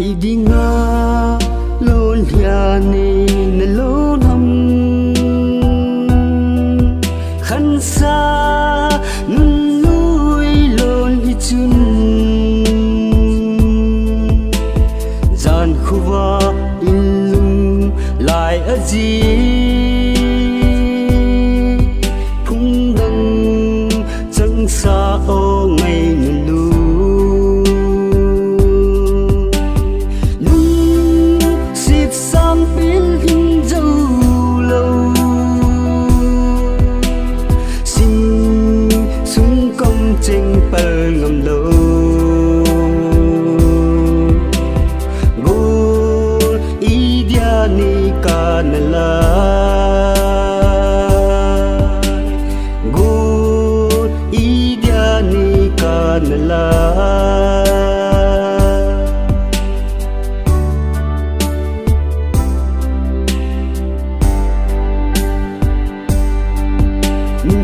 idinga lon hiani na lon ham khansa nun lui lon hi chun zan khuwa ilum lai aji phung dang chang sa o ngai nu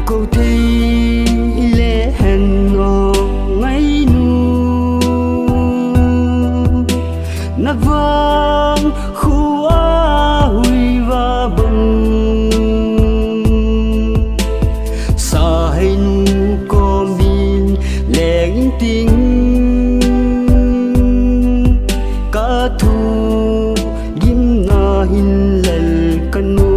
câu thi lệ hẹn ngò ngay nu na vang khu a huy va bông sa hay nu con bin leng tiếng cá thu dim na hin lel canu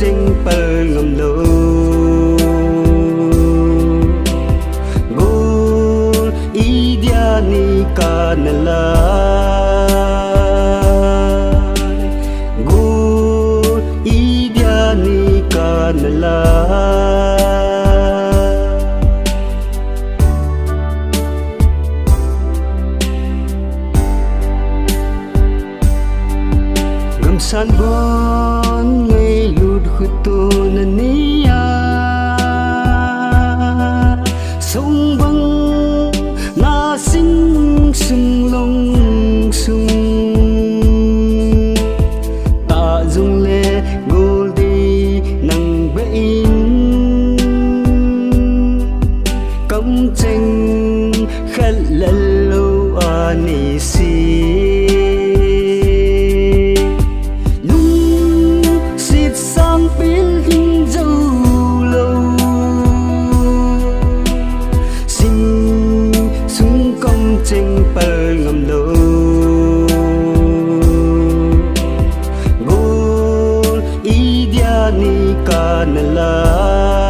chênh bờ ngầm lô gol idiani kanala gol idiani kanala ngầm san bon to na niya sông băng na sinh sung long sung ta dung le goldi nang bein cấm tranh khát lâu ani si chênh bờ ngầm lô gol idiani kanala